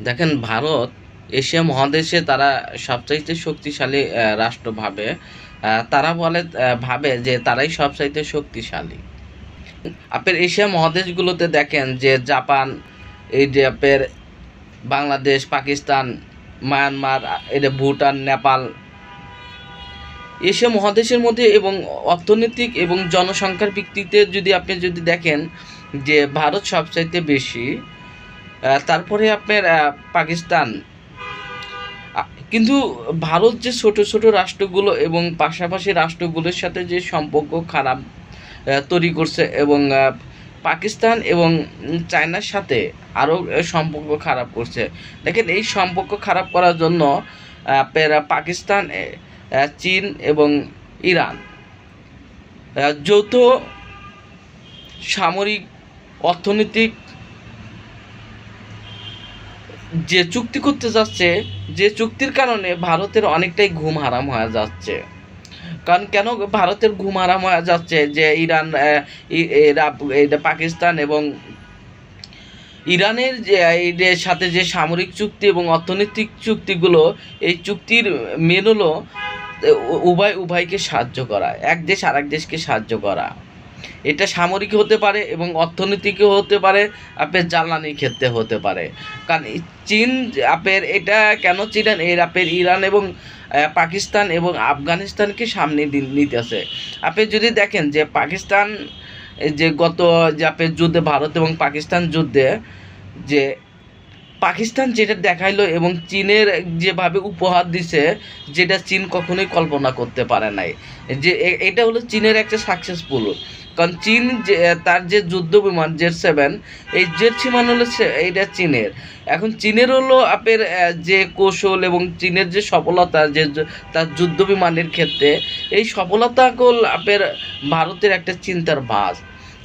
দেখেন ভারত এশিয়া মহাদেশে তারা সবচাইতে শক্তিশালী রাষ্ট্র ভাবে। তারা বলে ভাবে যে তারাই সবচাইতে শক্তিশালী। আপনার এশিয়া মহাদেশগুলোতে দেখেন যে জাপান, এই যে আপনার বাংলাদেশ, পাকিস্তান, মায়ানমার, এটা ভুটান, নেপাল, এশিয়া মহাদেশের মধ্যে এবং অর্থনৈতিক এবং জনসংখ্যার ভিত্তিতে আপনি যদি দেখেন যে ভারত সবচাইতে বেশি, তারপরে আপনার পাকিস্তান। কিন্তু ভারত যে ছোট ছোট রাষ্ট্রগুলো এবং পাশাপাশি রাষ্ট্রগুলোর সাথে যে সম্পর্ক খারাপ তৈরি করছে, এবং পাকিস্তান এবং চায়নার সাথে আরও সম্পর্ক খারাপ করছে। দেখেন এই সম্পর্ক খারাপ করার জন্য পাকিস্তান, চীন এবং ইরান যৌথ সামরিক, অর্থনৈতিক যে চুক্তি করতে যাচ্ছে, যে চুক্তির কারণে ভারতের অনেকটাই ঘুম হারাম হয়ে যাচ্ছে। কারণ কেন ভারতের ঘুম হারাম হয়ে যাচ্ছে, যে ইরান, এটা পাকিস্তান এবং ইরানের যে এদের সাথে যে সামরিক চুক্তি এবং অর্থনৈতিক চুক্তিগুলো, এই চুক্তির মেন হলো উভয়কে সাহায্য করা, এক দেশ আর এক দেশকে সাহায্য করা। এটা সামরিক হতে পারে এবং অর্থনীতিকও হতে পারে, আপনার জ্বালানির ক্ষেত্রে হতে পারে। কারণ চীন আপনার এটা কেন চিনেন, এর আপনার ইরান এবং পাকিস্তান এবং আফগানিস্তানকে সামনে নিতেছে। আপনি যদি দেখেন যে পাকিস্তান, যে গত যে আপনার যুদ্ধে, ভারত এবং পাকিস্তান যুদ্ধে, যে পাকিস্তান যেটা দেখাইলো এবং চীনের যেভাবে উপহার দিছে, যেটা চীন কখনোই কল্পনা করতে পারে নাই। যে এটা হলো চীনের একটা সাকসেসফুল। কারণ চীন যে তার যে যুদ্ধ বিমান জেড-7, এই জেড-7 হলো এইটা চীনের। এখন চীনের হলো আপনার যে কৌশল এবং চীনের যে সফলতা, যে তার যুদ্ধ বিমানের ক্ষেত্রে, এই সফলতাগুলো আপনার ভারতের একটা চিন্তার ভাঁজ।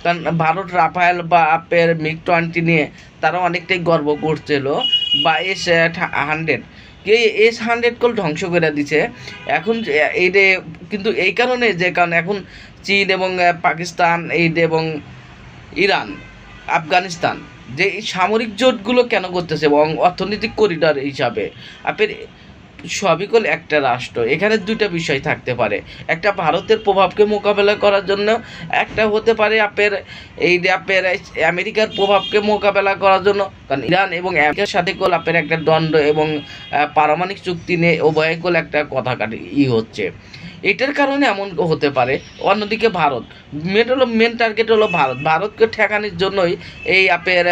কারণ ভারত রাফায়েল বা আপনার মিগ-20 নিয়ে তারা অনেকটাই গর্ব করছিল, বা S-100, S-100 কল ধ্বংস করে দিছে। এখন এই যে কিন্তু এই কারণে, যে কারণ এখন চীন এবং পাকিস্তান, এবং ইরান, আফগানিস্তান, যে এই সামরিক জোটগুলো কেন করতেছে এবং অর্থনৈতিক করিডর হিসাবে আপনার সবই কল একটা রাষ্ট্র। এখানে দুইটা বিষয় থাকতে পারে, একটা ভারতের প্রভাবকে মোকাবেলা করার জন্য, একটা হতে পারে আপনার এই যে আপনার আমেরিকার প্রভাবকে মোকাবেলা করার জন্য। কারণ ইরান এবং আমেরিকার সাথে কল আপনার একটা দ্বন্দ্ব এবং পারমাণবিক চুক্তি নিয়ে উভয় কল একটা কথা কাটি হচ্ছে। এটার কারণে এমন হতে পারে। অন্যদিকে ভারত মেন টার্গেট হলো ভারতকে ঠেকানোর জন্যই এই আপনার